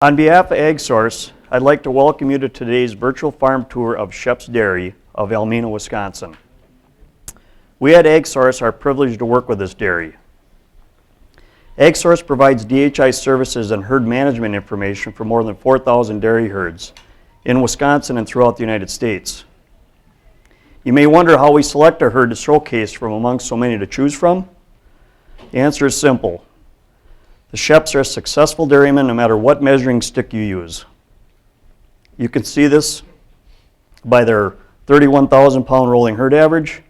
On behalf of AgSource, I'd like to welcome you to today's virtual farm tour of Scheps Dairy of Elmina, Wisconsin. We at AgSource are privileged to work with this dairy. AgSource provides DHI services and herd management information for more than 4,000 dairy herds in Wisconsin and throughout the United States. You may wonder how we select a herd to showcase from among so many to choose from. The answer is simple. The Scheps are successful dairymen no matter what measuring stick you use. You can see this by their 31,000 pound rolling herd average,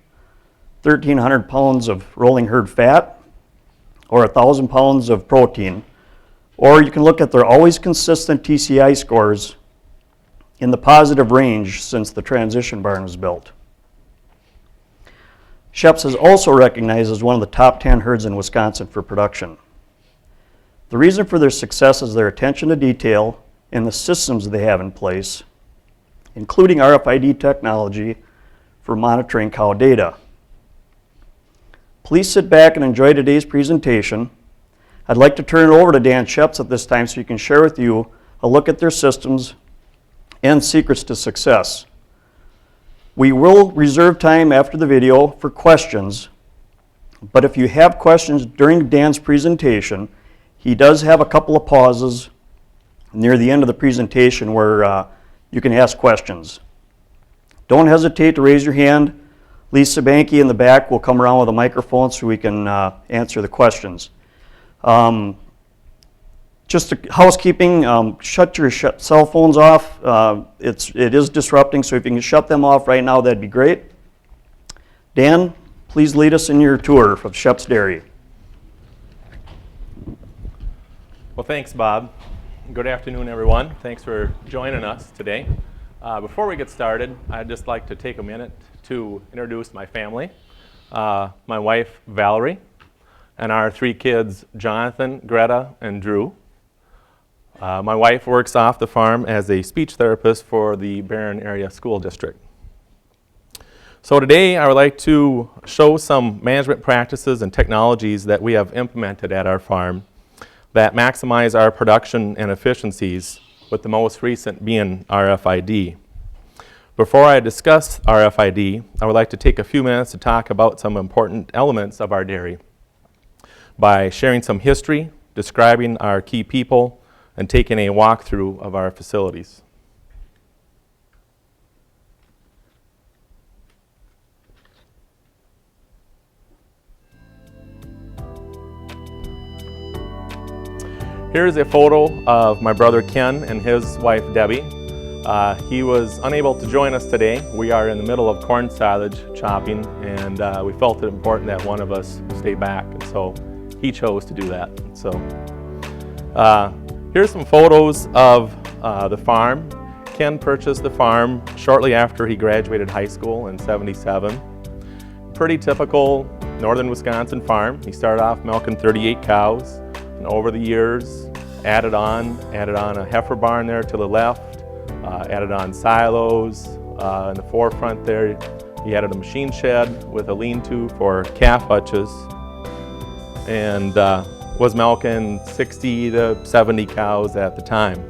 1,300 pounds of rolling herd fat, or 1,000 pounds of protein, or you can look at their always consistent TCI scores in the positive range since the transition barn was built. Scheps is also recognized as one of the top 10 herds in Wisconsin for production. The reason for their success is their attention to detail and the systems they have in place, including RFID technology for monitoring cow data. Please sit back and enjoy today's presentation. I'd like to turn it over to Dan Scheps at this time so he can share with you a look at their systems and secrets to success. We will reserve time after the video for questions, but if you have questions during Dan's presentation, he does have a couple of pauses near the end of the presentation where you can ask questions. Don't hesitate to raise your hand. Lisa Banky in the back will come around with a microphone so we can answer the questions. Just housekeeping, shut your cell phones off. It is disrupting, so if you can shut them off right now, that'd be great. Dan, please lead us in your tour of Scheps Dairy. Well, thanks, Bob. Good afternoon, everyone. Thanks for joining us today. Before we get started, I'd just like to take a minute to introduce my family. My wife, Valerie, and our three kids, Jonathan, Greta, and Drew. My wife works off the farm as a speech therapist for the Barron Area School District. So today, I would like to show some management practices and technologies that we have implemented at our farm that maximize our production and efficiencies, with the most recent being RFID. Before I discuss RFID, I would like to take a few minutes to talk about some important elements of our dairy by sharing some history, describing our key people, and taking a walkthrough of our facilities. Here's a photo of my brother Ken and his wife Debbie. He was unable to join us today. We are in the middle of corn silage chopping, and we felt it important that one of us stay back, and so he chose to do that. So here's some photos of the farm. Ken purchased the farm shortly after he graduated high school in '77. Pretty typical northern Wisconsin farm. He started off milking 38 cows. And over the years, added on a heifer barn there to the left, added on silos. In the forefront there, he added a machine shed with a lean-to for calf hutches, and was milking 60 to 70 cows at the time.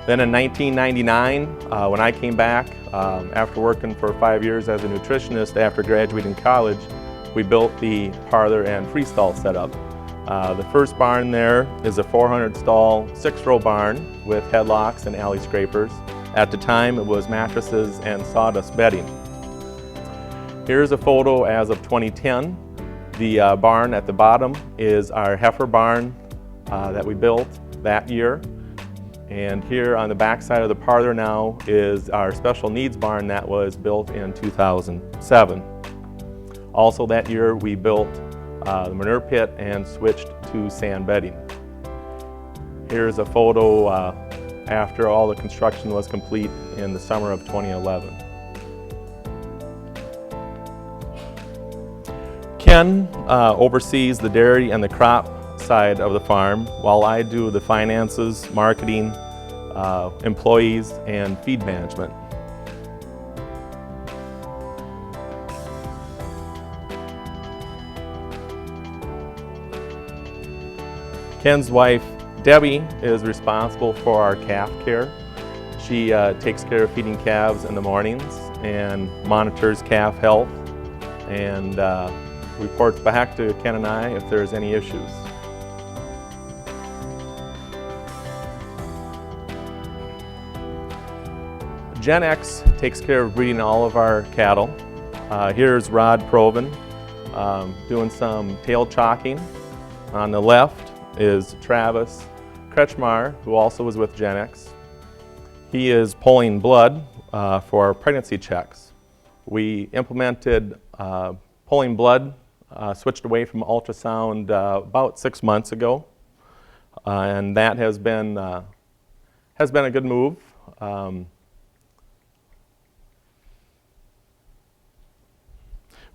Then in 1999, when I came back, after working for 5 years as a nutritionist after graduating college, we built the parlor and freestall setup. The first barn there is a 400 stall, 6-row barn with headlocks and alley scrapers. At the time, it was mattresses and sawdust bedding. Here's a photo as of 2010. The barn at the bottom is our heifer barn that we built that year. And here on the back side of the parlor now is our special needs barn that was built in 2007. Also that year we built the manure pit and switched to sand bedding. Here's a photo after all the construction was complete in the summer of 2011. Ken oversees the dairy and the crop side of the farm, while I do the finances, marketing, employees, and feed management. Ken's wife, Debbie, is responsible for our calf care. She takes care of feeding calves in the mornings and monitors calf health and reports back to Ken and I if there's any issues. Gen X takes care of breeding all of our cattle. Here's Rod Proven doing some tail chalking. On the left is Travis Kretschmar, who also was with Gen X. He is pulling blood for pregnancy checks. We implemented pulling blood, switched away from ultrasound about 6 months ago, and that has been a good move.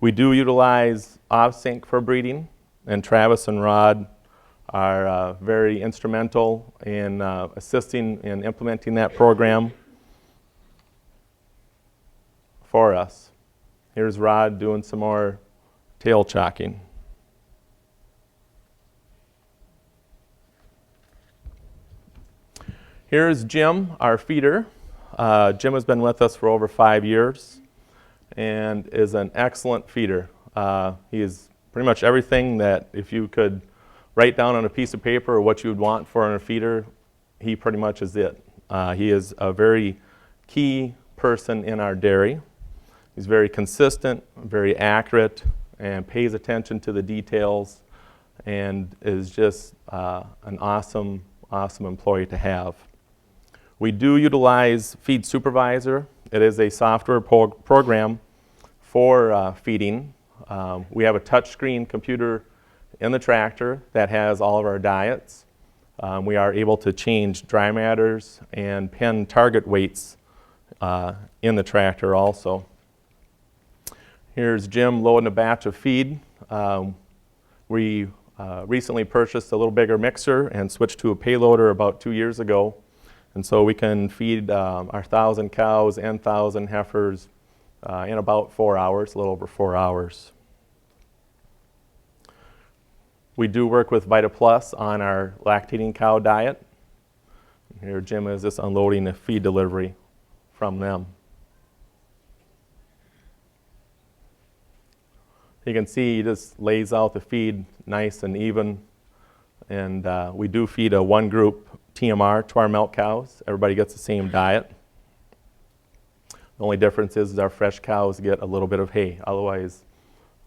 We do utilize off-sync for breeding, and Travis and Rod are very instrumental in assisting in implementing that program for us. Here's Rod doing some more tail chalking. Here's Jim, our feeder. Jim has been with us for over 5 years and is an excellent feeder. He is pretty much everything that if you could write down on a piece of paper what you would want for a feeder, he pretty much is it. He is a very key person in our dairy. He's very consistent, very accurate, and pays attention to the details, and is just an awesome employee to have. We do utilize Feed Supervisor. It is a software program for feeding. We have a touchscreen computer in the tractor that has all of our diets. We are able to change dry matters and pen target weights in the tractor also. Here's Jim loading a batch of feed. We recently purchased a little bigger mixer and switched to a payloader about 2 years ago. And so we can feed our 1,000 cows and 1,000 heifers in about 4 hours, a little over 4 hours. We do work with VitaPlus on our lactating cow diet. Here Jim is just unloading a feed delivery from them. You can see he just lays out the feed nice and even. And we do feed a one group TMR to our milk cows. Everybody gets the same diet. The only difference is our fresh cows get a little bit of hay. Otherwise,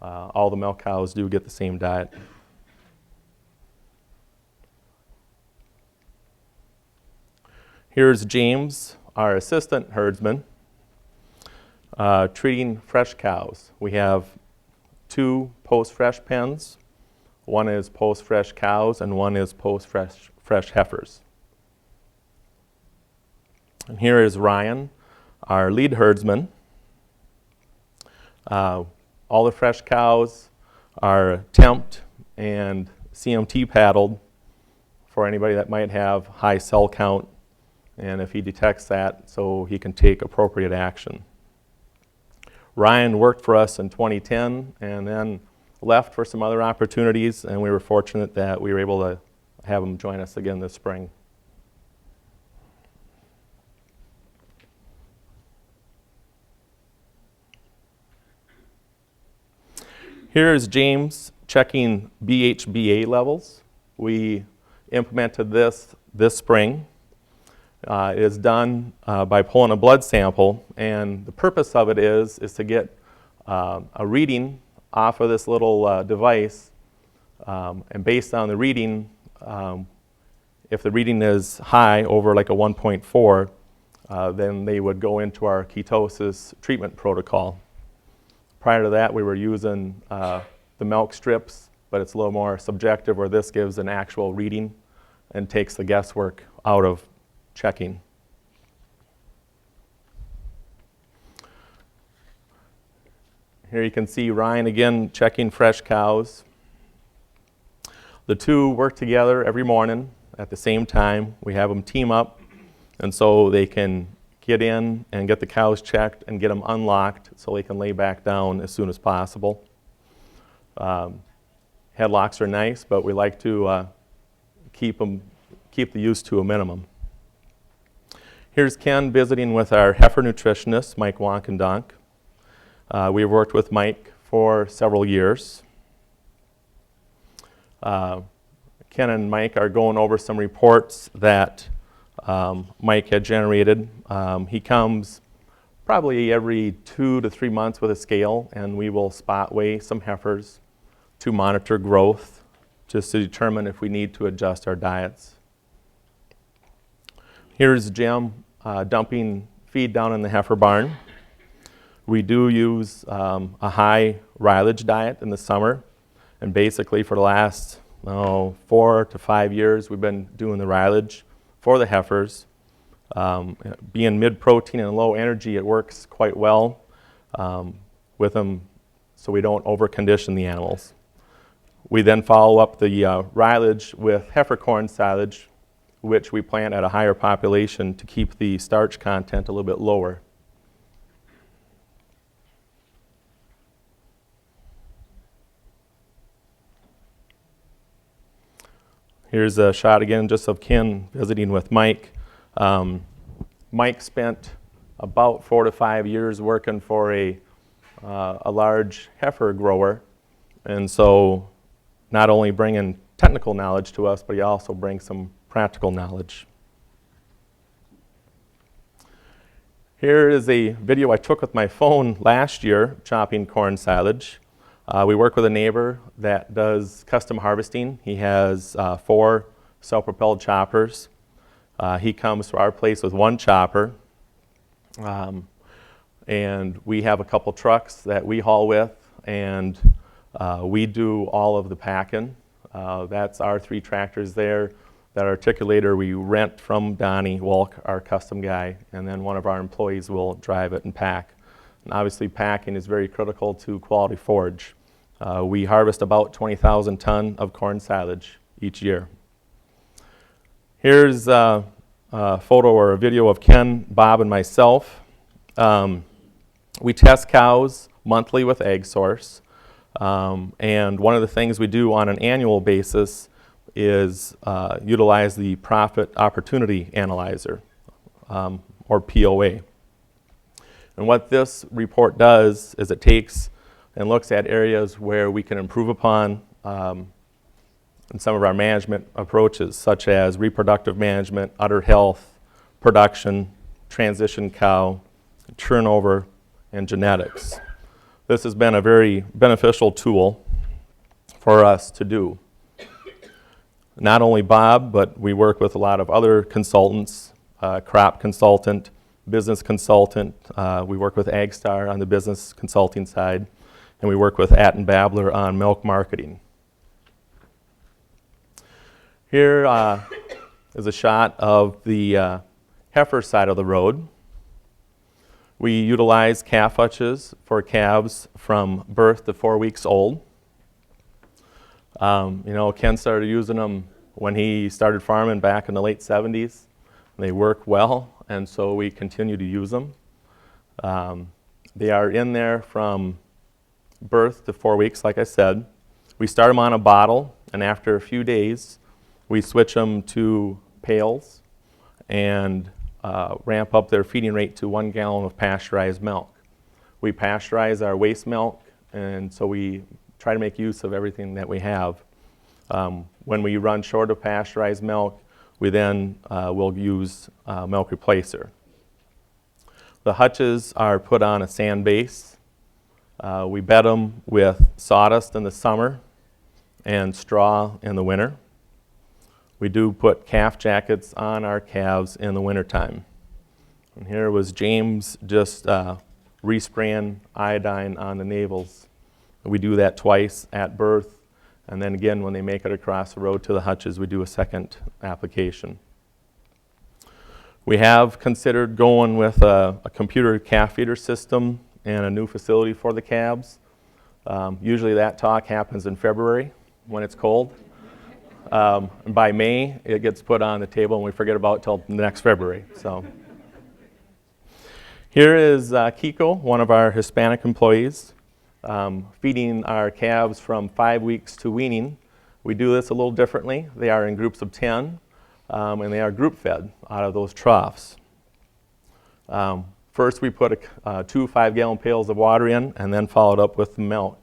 all the milk cows do get the same diet. Here's James, our assistant herdsman, treating fresh cows. We have 2 post-fresh pens. One is post-fresh cows and one is post-fresh heifers. And here is Ryan, our lead herdsman. All the fresh cows are temped and CMT paddled for anybody that might have high cell count, and if he detects that, so he can take appropriate action. Ryan worked for us in 2010 and then left for some other opportunities, and we were fortunate that we were able to have him join us again this spring. Here is James checking BHBA levels. We implemented this spring. It is done by pulling a blood sample, and the purpose of it is to get a reading off of this little device, and based on the reading, if the reading is high, over like a 1.4, then they would go into our ketosis treatment protocol. Prior to that, we were using the milk strips, but it's a little more subjective, where this gives an actual reading and takes the guesswork out of checking. Here you can see Ryan again checking fresh cows. The two work together every morning at the same time. We have them team up, and so they can get in and get the cows checked and get them unlocked so they can lay back down as soon as possible. Headlocks are nice, but we like to keep the use to a minimum. Here's Ken visiting with our heifer nutritionist, Mike Wonkendonk. We've worked with Mike for several years. Ken and Mike are going over some reports that Mike had generated. He comes probably every 2 to 3 months with a scale, and we will spot weigh some heifers to monitor growth, just to determine if we need to adjust our diets. Here's Jim dumping feed down in the heifer barn. We do use a high silage diet in the summer, and basically for the last 4 to 5 years we've been doing the silage for the heifers. Being mid-protein and low energy, it works quite well with them, so we don't over-condition the animals. We then follow up the silage with heifer corn silage, which we plant at a higher population to keep the starch content a little bit lower. Here's a shot again just of Ken visiting with Mike. Mike spent about 4 to 5 years working for a large heifer grower, and so not only bringing technical knowledge to us, but he also brings some practical knowledge. Here is a video I took with my phone last year chopping corn silage. We work with a neighbor that does custom harvesting. He has 4 self-propelled choppers. He comes to our place with 1 chopper, and we have a couple trucks that we haul with, and we do all of the packing. That's our 3 tractors there. That articulator we rent from Donnie Walk, our custom guy, and then one of our employees will drive it and pack. And obviously packing is very critical to quality forage. We harvest about 20,000 ton of corn silage each year. Here's a photo or a video of Ken, Bob, and myself. We test cows monthly with Egg Source, and one of the things we do on an annual basis is utilize the Profit Opportunity Analyzer, or POA. And what this report does is it takes and looks at areas where we can improve upon in some of our management approaches, such as reproductive management, udder health, production, transition cow, turnover, and genetics. This has been a very beneficial tool for us to do. Not only Bob, but we work with a lot of other consultants, crop consultant, business consultant. We work with AgStar on the business consulting side, and we work with Atten Babler on milk marketing. Here is a shot of the heifer side of the road. We utilize calf hutches for calves from birth to 4 weeks old. Ken started using them when he started farming back in the late 70s. They work well, and so we continue to use them. They are in there from birth to 4 weeks, like I said. We start them on a bottle, and after a few days, we switch them to pails and ramp up their feeding rate to 1 gallon of pasteurized milk. We pasteurize our waste milk, and so we try to make use of everything that we have. When we run short of pasteurized milk, we then will use milk replacer. The hutches are put on a sand base. We bed them with sawdust in the summer and straw in the winter. We do put calf jackets on our calves in the wintertime. And here was James just respraying iodine on the navels. We do that twice at birth, and then again when they make it across the road to the hutches, we do a second application. We have considered going with a computer calf feeder system and a new facility for the calves. Usually that talk happens in February when it's cold. And by May, it gets put on the table and we forget about it till next February. So here is Kiko, one of our Hispanic employees, feeding our calves from 5 weeks to weaning. We do this a little differently. They are in groups of 10, and they are group fed out of those troughs. First, we put 2 5-gallon pails of water in, and then followed up with the milk.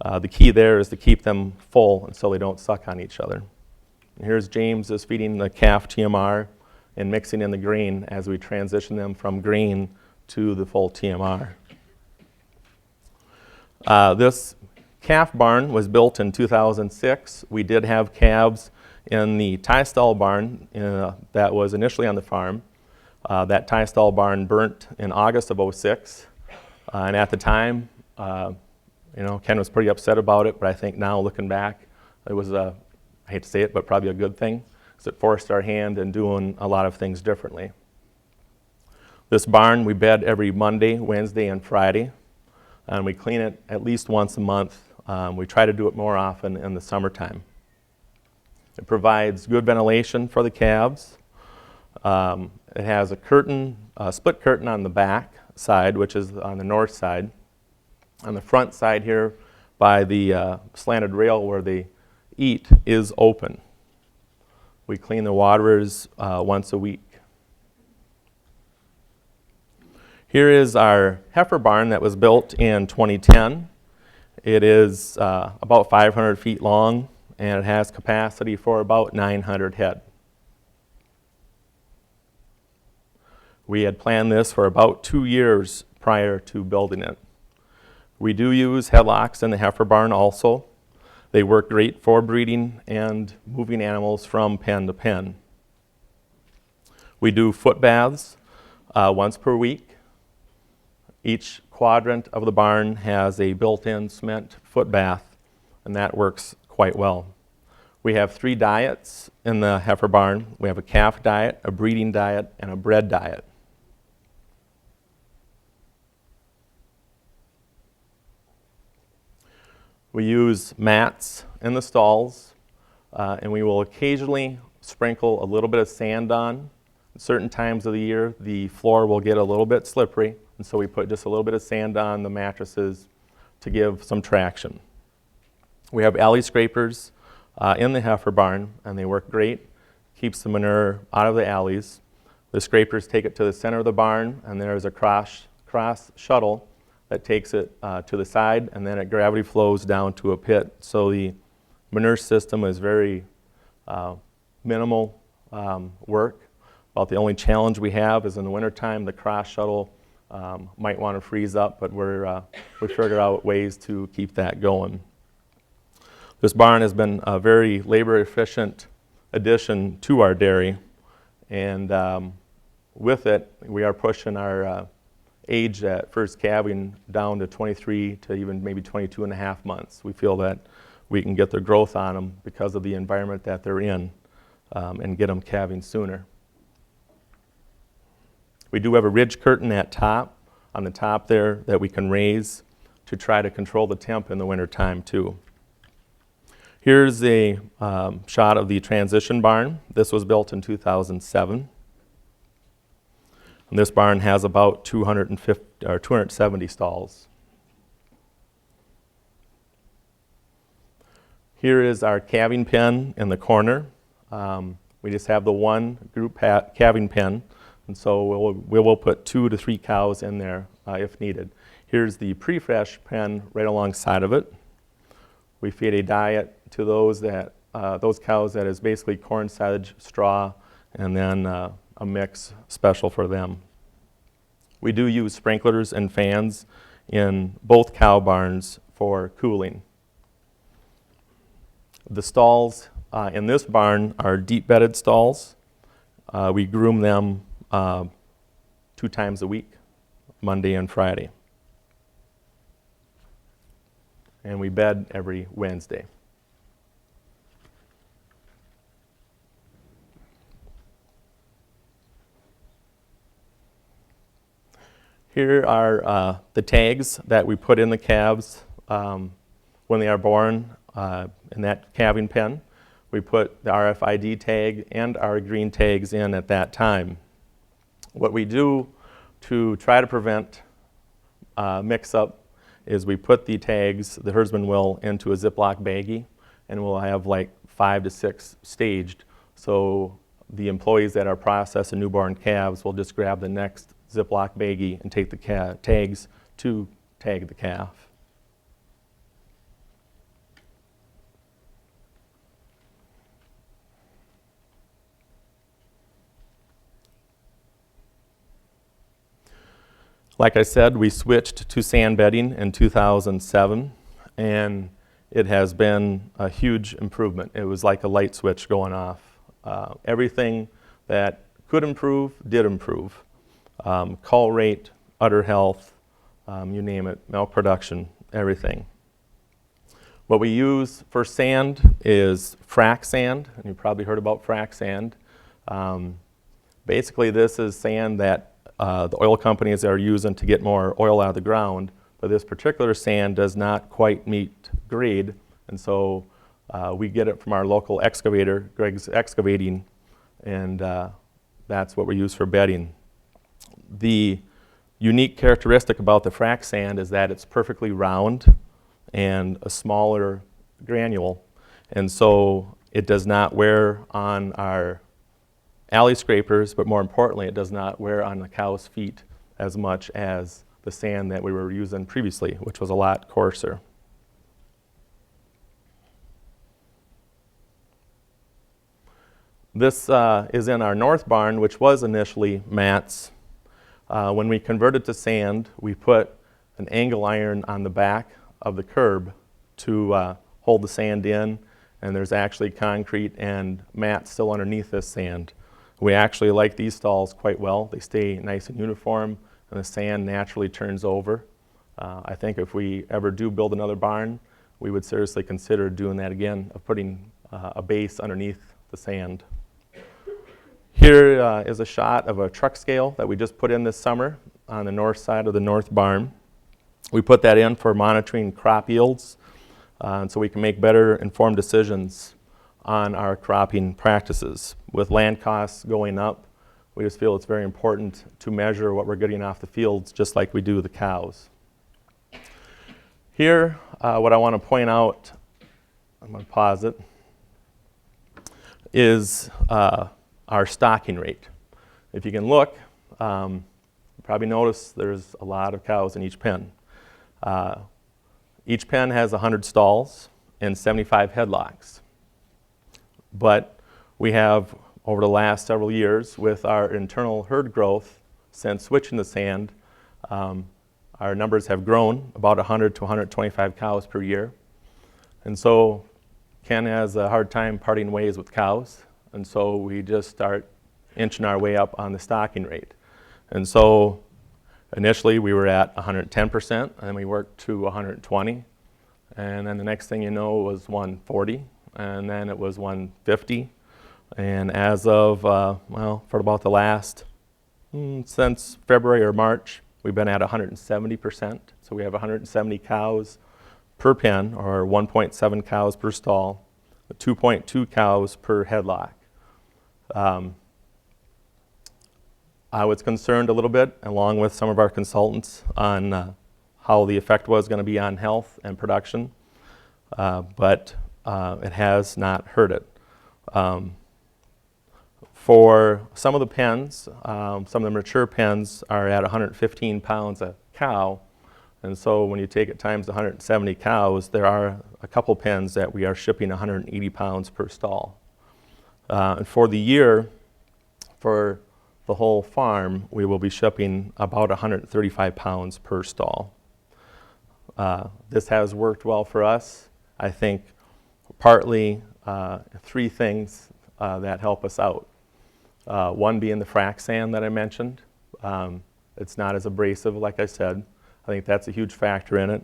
The key there is to keep them full and so they don't suck on each other. And here's James is feeding the calf TMR and mixing in the grain as we transition them from grain to the full TMR. This calf barn was built in 2006. We did have calves in the tie stall barn that was initially on the farm. That tie stall barn burnt in August of '06, and at the time, Ken was pretty upset about it, but I think now looking back, it was I hate to say it, but probably a good thing, because it forced our hand in doing a lot of things differently. This barn we bed every Monday, Wednesday, and Friday, and we clean it at least once a month. We try to do it more often in the summertime. It provides good ventilation for the calves. It has a curtain, a split curtain on the back side, which is on the north side. On the front side here, by the slanted rail where they eat, is open. We clean the waterers once a week. Here is our heifer barn that was built in 2010. It is about 500 feet long, and it has capacity for about 900 head. We had planned this for about 2 years prior to building it. We do use headlocks in the heifer barn also. They work great for breeding and moving animals from pen to pen. We do foot baths once per week. Each quadrant of the barn has a built-in cement foot bath, and that works quite well. We have 3 diets in the heifer barn. We have a calf diet, a breeding diet, and a bred diet. We use mats in the stalls, and we will occasionally sprinkle a little bit of sand on. At certain times of the year, the floor will get a little bit slippery, and so we put just a little bit of sand on the mattresses to give some traction. We have alley scrapers in the heifer barn, and they work great. Keeps the manure out of the alleys. The scrapers take it to the center of the barn, and there is a cross shuttle that takes it to the side, and then it gravity flows down to a pit. So the manure system is very minimal work. About the only challenge we have is in the wintertime, the cross shuttle might want to freeze up, but we figure out ways to keep that going. This barn has been a very labor efficient addition to our dairy, and with it, we are pushing our age at first calving down to 23 to even maybe 22 and a half months. We feel that we can get the growth on them because of the environment that they're in and get them calving sooner. We do have a ridge curtain on the top there that we can raise to try to control the temp in the winter time too. Here's a shot of the transition barn. This was built in 2007. And this barn has about 270 stalls. Here is our calving pen in the corner. We just have the one group calving pen, and so we will put 2 to 3 cows in there if needed. Here's the pre-fresh pen right alongside of it. We feed a diet to those cows that is basically corn silage, straw, and then a mix special for them. We do use sprinklers and fans in both cow barns for cooling. The stalls in this barn are deep bedded stalls. We groom them 2 times a week, Monday and Friday. And we bed every Wednesday. Here are the tags that we put in the calves when they are born in that calving pen. We put the RFID tag and our green tags in at that time. What we do to try to prevent mix-up is we put the tags, the herdsman will, into a Ziploc baggie, and we'll have like 5 to 6 staged. So the employees that are processing newborn calves will just grab the next Ziploc baggie and take the tags to tag the calf. Like I said, we switched to sand bedding in 2007, and it has been a huge improvement. It was like a light switch going off. Everything that could improve, did improve. Cull rate, udder health, you name it, milk production, everything. What we use for sand is frac sand, and you've probably heard about frac sand. Basically, this is sand that the oil companies are using to get more oil out of the ground, but this particular sand does not quite meet grade, and so we get it from our local excavator, Greg's Excavating, and that's what we use for bedding. The unique characteristic about the frac sand is that it's perfectly round and a smaller granule, and so it does not wear on our alley scrapers, but more importantly, it does not wear on the cow's feet as much as the sand that we were using previously, which was a lot coarser. This is in our north barn, which was initially mats. When we converted to sand, we put an angle iron on the back of the curb to hold the sand in, and there's actually concrete and mats still underneath this sand. We actually like these stalls quite well. They stay nice and uniform, and the sand naturally turns over. I think if we ever do build another barn, we would seriously consider doing that again, of putting a base underneath the sand. Here is a shot of a truck scale that we just put in this summer on the north side of the north barn. We put that in for monitoring crop yields, and so we can make better informed decisions on our cropping practices. With land costs going up, we just feel it's very important to measure what we're getting off the fields, just like we do the cows. Here, what I want to point out, I'm going to pause it, is our stocking rate. If you can look, you probably notice there's a lot of cows in each pen. Each pen has 100 stalls and 75 headlocks. But we have, over the last several years, with our internal herd growth since switching to sand, our numbers have grown about 100 to 125 cows per year. And so Ken has a hard time parting ways with cows, and so we just start inching our way up on the stocking rate. And so initially we were at 110%, and then we worked to 120, and then the next thing you know was 140. And then it was 150, and as of, well, for about the last, since February or March, we've been at 170%. So we have 170 cows per pen, or 1.7 cows per stall, 2.2 cows per headlock. I was concerned a little bit, along with some of our consultants, on how the effect was going to be on health and production, but it has not hurt it. For some of the pens, some of the mature pens are at 115 pounds a cow, and so when you take it times 170 cows, there are a couple pens that we are shipping 180 pounds per stall. And for the year, for the whole farm, we will be shipping about 135 pounds per stall. This has worked well for us. I think partly 3 things that help us out. One being the frac sand that I mentioned. It's not as abrasive, like I said. I think that's a huge factor in it.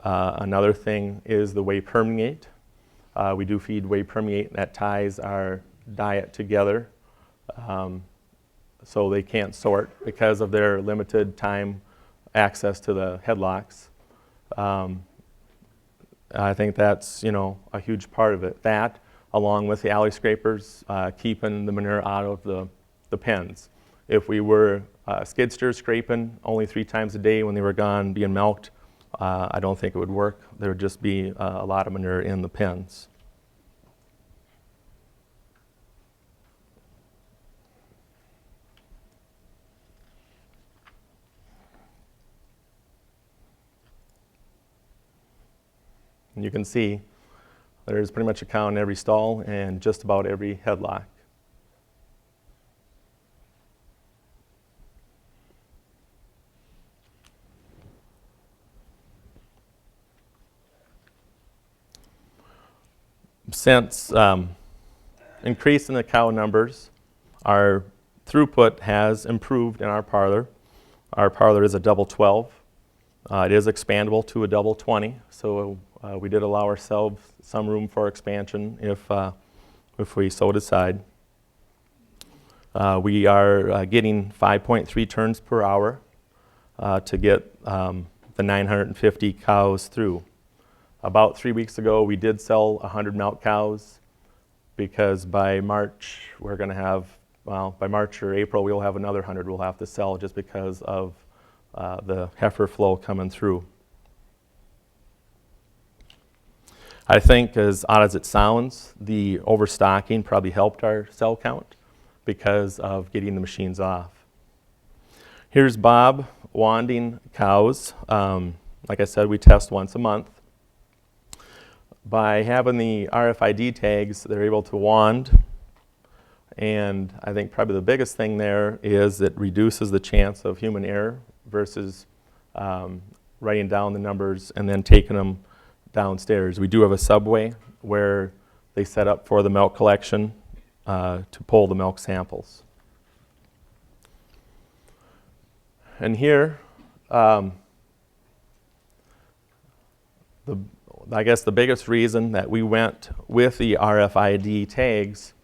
Another thing is the whey permeate. We do feed whey permeate that ties our diet together, so they can't sort because of their limited time access to the headlocks. I think that's, a huge part of it. That, along with the alley scrapers, keeping the manure out of the pens. If we were skid steer scraping only 3 times a day when they were gone being milked, I don't think it would work. There would just be a lot of manure in the pens. And you can see there's pretty much a cow in every stall and just about every headlock. Since increase in the cow numbers, our throughput has improved in our parlor. Our parlor is a double 12. It is expandable to a double 20, so we did allow ourselves some room for expansion if we so decide. We are getting 5.3 turns per hour to get the 950 cows through. About 3 weeks ago, we did sell 100 milk cows because by March, we're going to have, well, by March or April, we'll have another 100 we'll have to sell just because of the heifer flow coming through. I think, as odd as it sounds, the overstocking probably helped our cell count because of getting the machines off. Here's Bob wanding cows. Like I said, we test once a month. By having the RFID tags, they're able to wand, and I think probably the biggest thing there is it reduces the chance of human error versus writing down the numbers and then taking them downstairs. We do have a subway where they set up for the milk collection to pull the milk samples. And here, I guess the biggest reason that we went with the RFID tags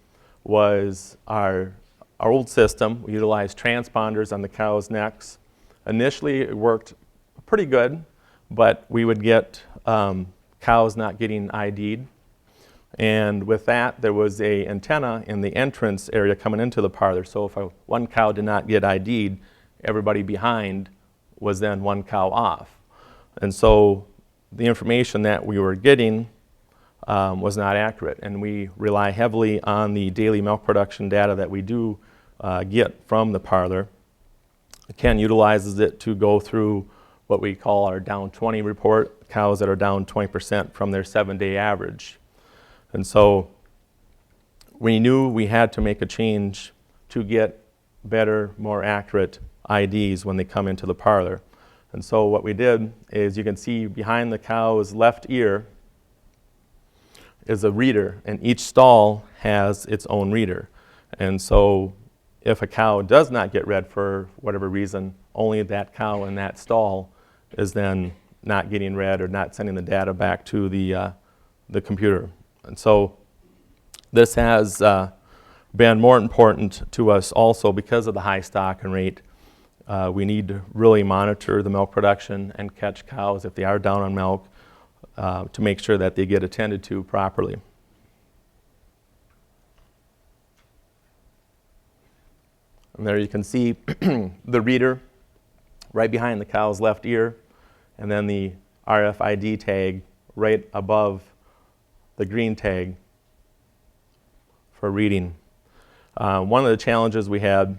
was our old system. We utilized transponders on the cows' necks. Initially, it worked pretty good, but we would get cows not getting ID'd. And with that, there was an antenna in the entrance area coming into the parlor. So if one cow did not get ID'd, everybody behind was then one cow off. And so the information that we were getting was not accurate, and we rely heavily on the daily milk production data that we do get from the parlor. Ken utilizes it to go through what we call our down 20 report, cows that are down 20% from their 7-day average. And so we knew we had to make a change to get better, more accurate IDs when they come into the parlor. And so what we did is, you can see behind the cow's left ear is a reader, and each stall has its own reader. And so if a cow does not get read for whatever reason, only that cow in that stall is then not getting read or not sending the data back to the computer. And so this has been more important to us also because of the high stocking rate. We need to really monitor the milk production and catch cows if they are down on milk to make sure that they get attended to properly. And there you can see the reader right behind the cow's left ear, and then the RFID tag right above the green tag for reading. One of the challenges we had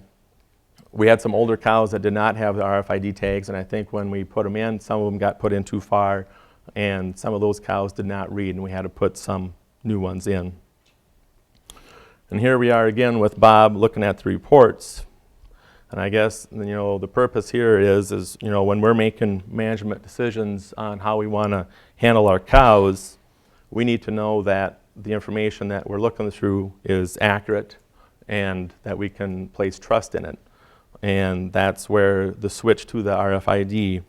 some older cows that did not have the RFID tags, and I think when we put them in, some of them got put in too far, and some of those cows did not read, and we had to put some new ones in. And here we are again with Bob looking at the reports. And I guess, the purpose here is when we're making management decisions on how we want to handle our cows, we need to know that the information that we're looking through is accurate and that we can place trust in it. And that's where the switch to the RFID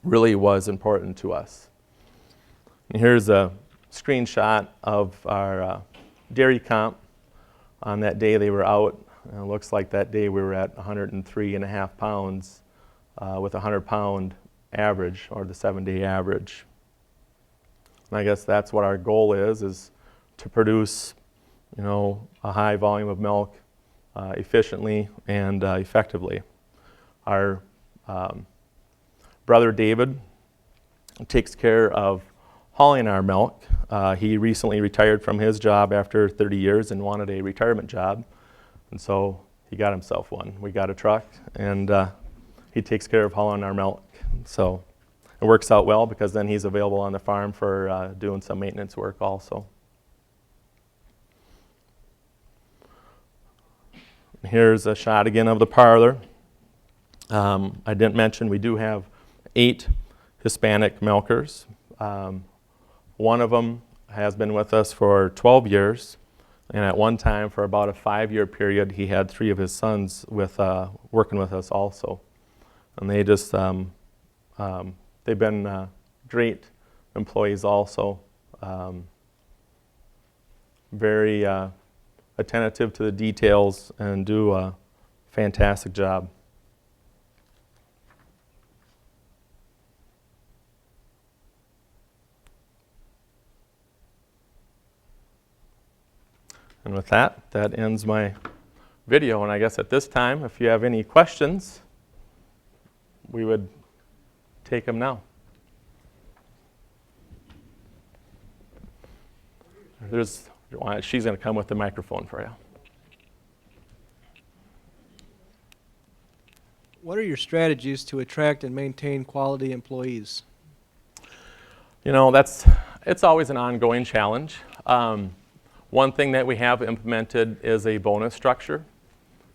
really was important to us. And here's a screenshot of our dairy comp. On that day they were out. It looks like that day we were at 103.5 pounds with a 100-pound average, or the 7-day average. And I guess that's what our goal is to produce, a high volume of milk efficiently and effectively. Our brother David takes care of hauling our milk. He recently retired from his job after 30 years and wanted a retirement job. And so he got himself one. We got a truck, and he takes care of hauling our milk. So it works out well because then he's available on the farm for doing some maintenance work also. Here's a shot again of the parlor. I didn't mention we do have 8 Hispanic milkers. One of them has been with us for 12 years, and at one time for about a 5-year period he had 3 of his sons working with us also. And they just, they've been great employees also. Very attentive to the details and do a fantastic job. And with that, that ends my video. And I guess at this time, if you have any questions, we would take them now. She's going to come with the microphone for you. What are your strategies to attract and maintain quality employees? You know, it's always an ongoing challenge. One thing that we have implemented is a bonus structure.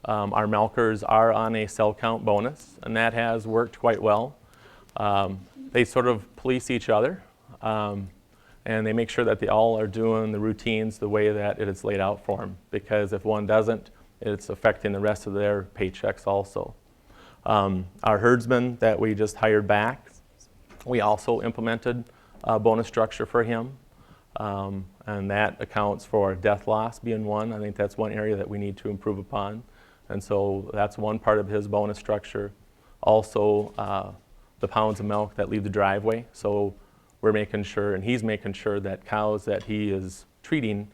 Our milkers are on a cell count bonus, and that has worked quite well. They sort of police each other, and they make sure that they all are doing the routines the way that it is laid out for them, because if one doesn't, it's affecting the rest of their paychecks also. Our herdsman that we just hired back, we also implemented a bonus structure for him. And that accounts for death loss being one. I think that's one area that we need to improve upon. And so that's one part of his bonus structure. Also, the pounds of milk that leave the driveway. So we're making sure, and he's making sure that cows that he is treating,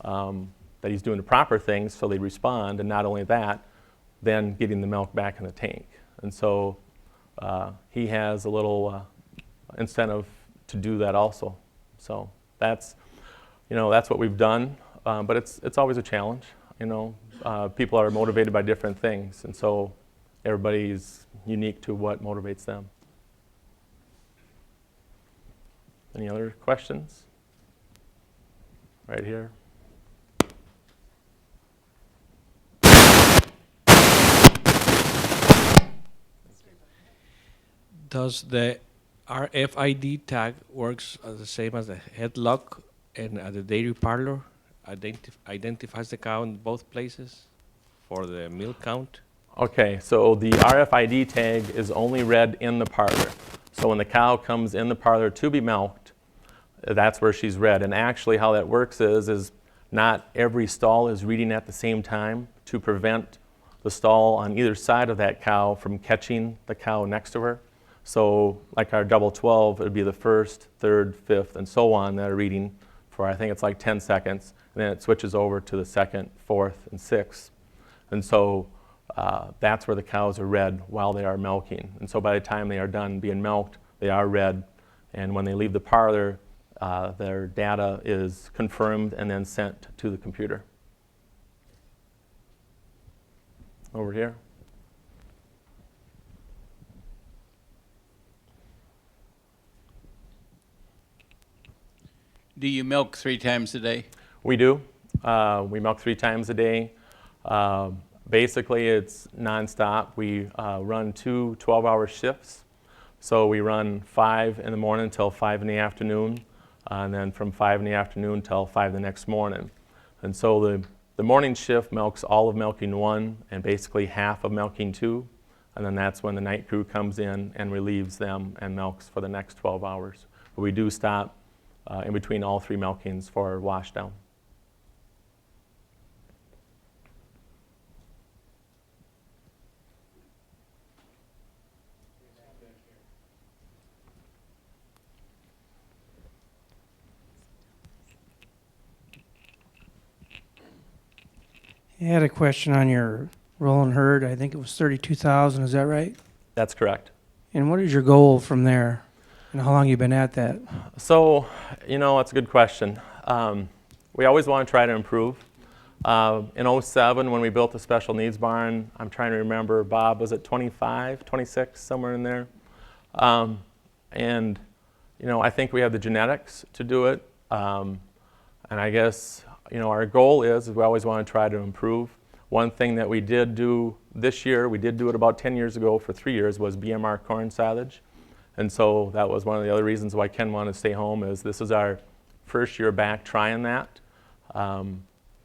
that he's doing the proper things so they respond. And not only that, then getting the milk back in the tank. And so he has a little incentive to do that also. So that's what we've done, but it's always a challenge. People are motivated by different things, and so everybody's unique to what motivates them. Any other questions? Right here. Does the RFID tag works the same as the headlock and at the dairy parlor? Identifies the cow in both places for the milk count? Okay, so the RFID tag is only read in the parlor. So when the cow comes in the parlor to be milked, that's where she's read. And actually how that works is not every stall is reading at the same time to prevent the stall on either side of that cow from catching the cow next to her. So like our double 12, it would be the 1st, 3rd, 5th, and so on that are reading for, I think it's like 10 seconds. And then it switches over to the 2nd, 4th, and 6th. And so that's where the cows are read while they are milking. And so by the time they are done being milked, they are read. And when they leave the parlor, their data is confirmed and then sent to the computer. Over here. Do you milk 3 times a day? We do. We milk 3 times a day. Basically, it's nonstop. We run 2 12-hour shifts. So we run 5 in the morning until 5 in the afternoon, and then from 5 in the afternoon till 5 the next morning. And so the morning shift milks all of milking 1 and basically half of milking 2. And then that's when the night crew comes in and relieves them and milks for the next 12 hours. But we do stop in between all 3 milkings for wash down. I had a question on your rolling herd. I think it was 32,000. Is that right? That's correct. And what is your goal from there? And how long you been at that? So, that's a good question. We always want to try to improve. In 07, when we built the special needs barn, I'm trying to remember, Bob, was it 25, 26, somewhere in there? And, I think we have the genetics to do it. And I guess, our goal is we always want to try to improve. One thing that we did do this year, we did do it about 10 years ago for 3 years, was BMR corn silage. And so that was one of the other reasons why Ken wanted to stay home, is this is our first year back trying that.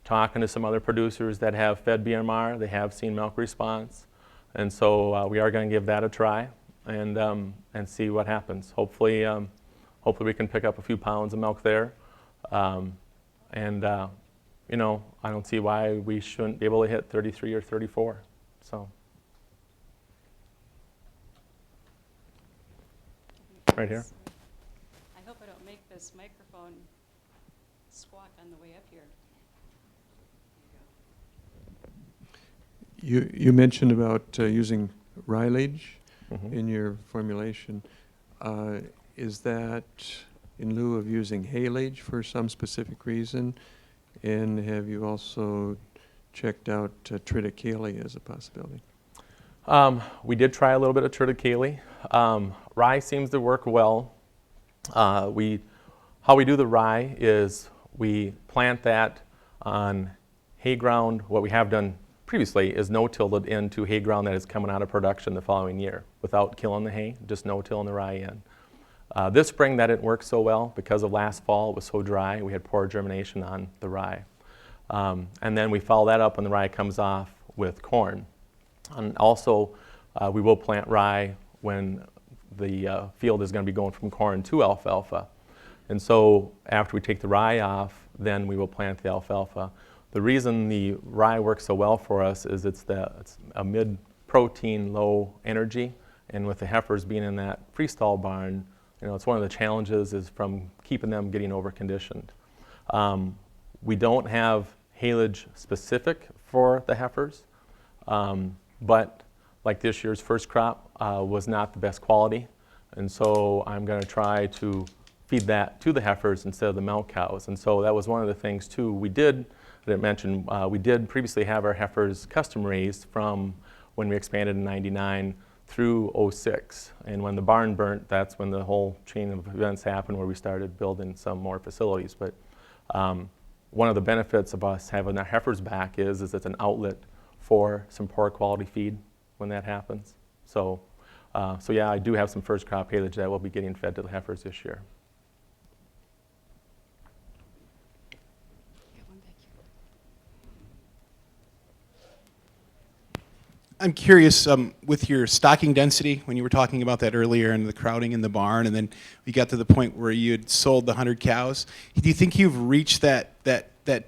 Talking to some other producers that have fed BMR, they have seen milk response. And so we are going to give that a try and see what happens. Hopefully we can pick up a few pounds of milk there. I don't see why we shouldn't be able to hit 33 or 34. So, right here. I hope I don't make this microphone squawk on the way up here. You mentioned about using rylage Mhm. in your formulation. Is that in lieu of using haylage for some specific reason? And have you also checked out triticale as a possibility? We did try a little bit of triticale. Rye seems to work well. How we do the rye is we plant that on hay ground. What we have done previously is no-till it into hay ground that is coming out of production the following year without killing the hay, just no-tilling the rye in. This spring that didn't work so well because of last fall. It was so dry. We had poor germination on the rye. And then we follow that up when the rye comes off with corn. And also, we will plant rye when the field is going to be going from corn to alfalfa. And so after we take the rye off, then we will plant the alfalfa. The reason the rye works so well for us is it's a mid-protein, low energy. And with the heifers being in that freestall barn, it's one of the challenges is from keeping them getting over-conditioned. We don't have haylage specific for the heifers, but like this year's first crop was not the best quality. And so I'm going to try to feed that to the heifers instead of the milk cows. And so that was one of the things too we did, I didn't mention, we did previously have our heifers custom raised from when we expanded in '99 through '06. And when the barn burnt, that's when the whole chain of events happened where we started building some more facilities. But one of the benefits of us having our heifers back is it's an outlet for some poor quality feed when that happens. So yeah, I do have some first crop haylage that will be getting fed to the heifers this year. Got one back here. I'm curious, with your stocking density, when you were talking about that earlier and the crowding in the barn, and then we got to the point where you had sold the 100 cows, do you think you've reached that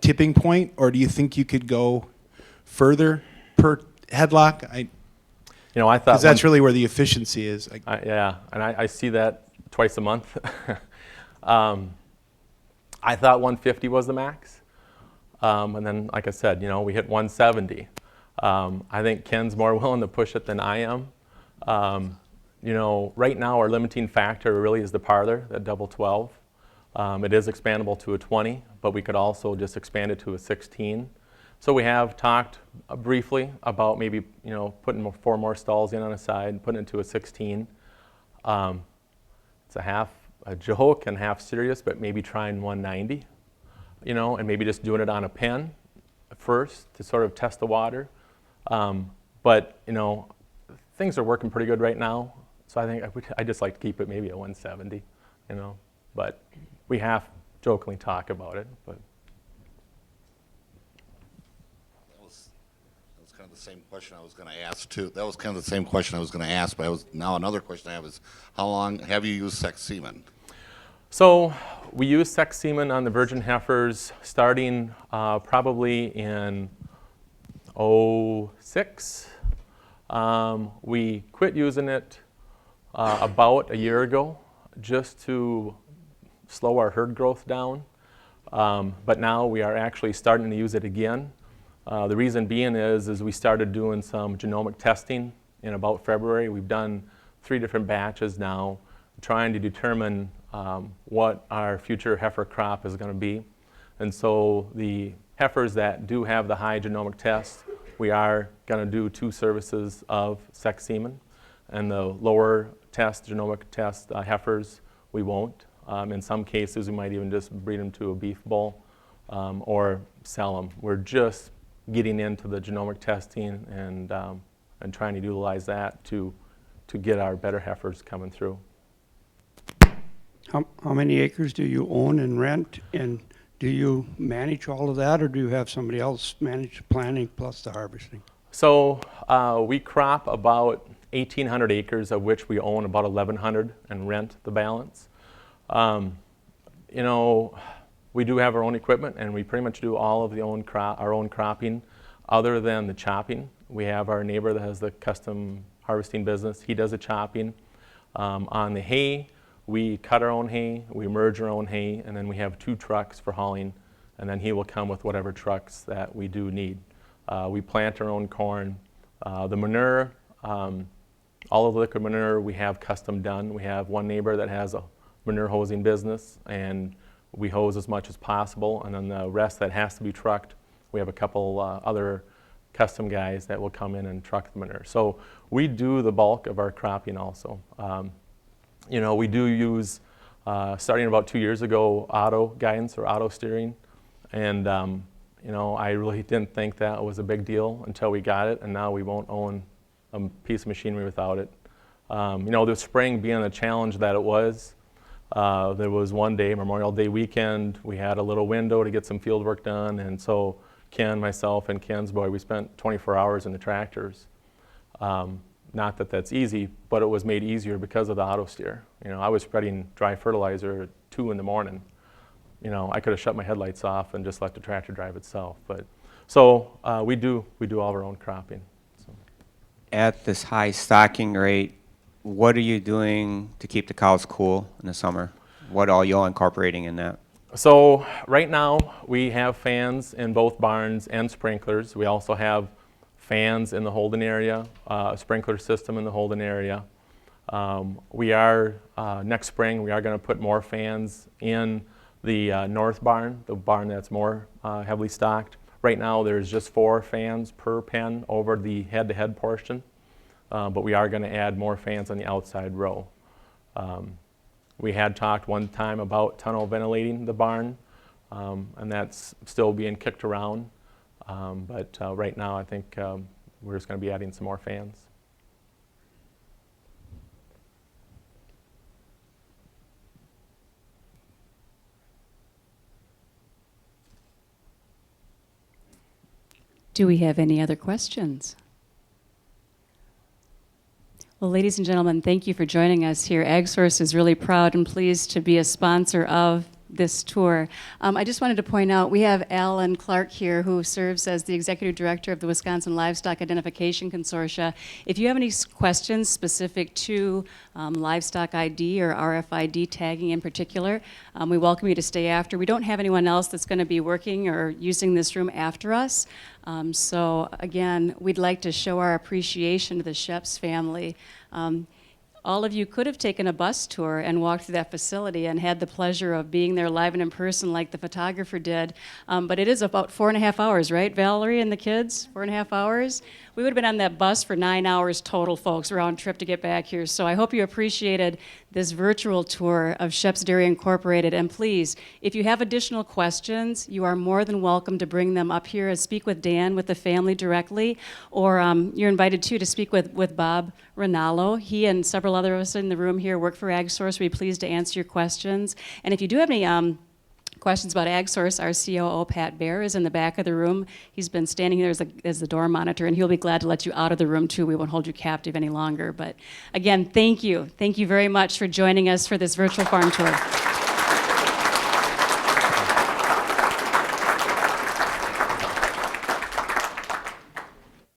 tipping point, or do you think you could go further per headlock? I thought Because that's really where the efficiency is. yeah, and I see that twice a month. I thought 150 was the max, and then, like I said, we hit 170. I think Ken's more willing to push it than I am. Right now our limiting factor really is the parlor, that double 12. It is expandable to a 20, but we could also just expand it to a 16. So we have talked briefly about maybe putting 4 more stalls in on a side, putting it to a 16. It's a half a joke and half serious, but maybe trying 190, and maybe just doing it on a pen first to sort of test the water. But things are working pretty good right now, so I think I'd just like to keep it maybe at 170, but we have jokingly talk about it. But that was kind of the same question I was going to ask too. That was kind of the same question I was going to ask, but now another question I have is, how long have you used sex semen? So we use sex semen on the virgin heifers starting probably in '06. We quit using it about a year ago just to slow our herd growth down. But now we are actually starting to use it again. The reason being is we started doing some genomic testing in about February. We've done 3 different batches now, trying to determine what our future heifer crop is going to be. And so the heifers that do have the high genomic test, we are going to do 2 services of sex semen. And the lower genomic test heifers, we won't. In some cases, we might even just breed them to a beef bull or sell them. We're just getting into the genomic testing and trying to utilize that to get our better heifers coming through. How many acres do you own and rent, and do you manage all of that, or do you have somebody else manage the planning plus the harvesting? So we crop about 1,800 acres, of which we own about 1,100 and rent the balance. You know, we do have our own equipment, and we pretty much do all of our own cropping, other than the chopping. We have our neighbor that has the custom harvesting business. He does the chopping. On the hay, we cut our own hay, we merge our own hay, and then we have 2 trucks for hauling, and then he will come with whatever trucks that we do need. We plant our own corn. The manure, all of the liquid manure we have custom done. We have one neighbor that has a manure hosing business, and we hose as much as possible, and then the rest that has to be trucked, we have a couple other custom guys that will come in and truck the manure. So we do the bulk of our cropping also. You know, we do use, starting about 2 years ago, auto guidance or auto steering, and you know, I really didn't think that was a big deal until we got it, and now we won't own a piece of machinery without it. You know, the spring being the challenge that it was, there was one day, Memorial Day weekend, we had a little window to get some field work done, and so Ken, myself, and Ken's boy, we spent 24 hours in the tractors. Not that that's easy, but it was made easier because of the auto steer. You know, I was spreading dry fertilizer at 2 in the morning. You know, I could have shut my headlights off and just let the tractor drive itself. But so we do all of our own cropping. So. At this high stocking rate, what are you doing to keep the cows cool in the summer? What are you all incorporating in that? So right now we have fans in both barns and sprinklers. We also have fans in the holding area, a sprinkler system in the holding area. We are, next spring, we are going to put more fans in the north barn, the barn that's more heavily stocked. Right now there's just 4 fans per pen over the head-to-head portion, but we are going to add more fans on the outside row. We had talked one time about tunnel ventilating the barn, and that's still being kicked around. But right now I think we're just going to be adding some more fans. Do we have any other questions? Well, ladies and gentlemen, thank you for joining us here. AgSource is really proud and pleased to be a sponsor of this tour. I just wanted to point out, we have Alan Clark here, who serves as the Executive Director of the Wisconsin Livestock Identification Consortia. If you have any questions specific to livestock ID or RFID tagging in particular, we welcome you to stay after. We don't have anyone else that's going to be working or using this room after us. So again, we'd like to show our appreciation to the Scheps family. All of you could have taken a bus tour and walked through that facility and had the pleasure of being there live and in person like the photographer did. But it is about 4.5 hours, right, Valerie and the kids? 4.5 hours? We would have been on that bus for 9 hours total, folks, round trip to get back here. So I hope you appreciated this virtual tour of Scheps Dairy Incorporated. And please, if you have additional questions, you are more than welcome to bring them up here and speak with Dan, with the family directly, or you're invited too to speak with Bob Rinaldo. He and several other of us in the room here work for AgSource. We'd be pleased to answer your questions. And if you do have any questions about AgSource, our COO, Pat Bear, is in the back of the room. He's been standing there as the door monitor, and he'll be glad to let you out of the room, too. We won't hold you captive any longer. But again, thank you. Thank you very much for joining us for this virtual farm tour.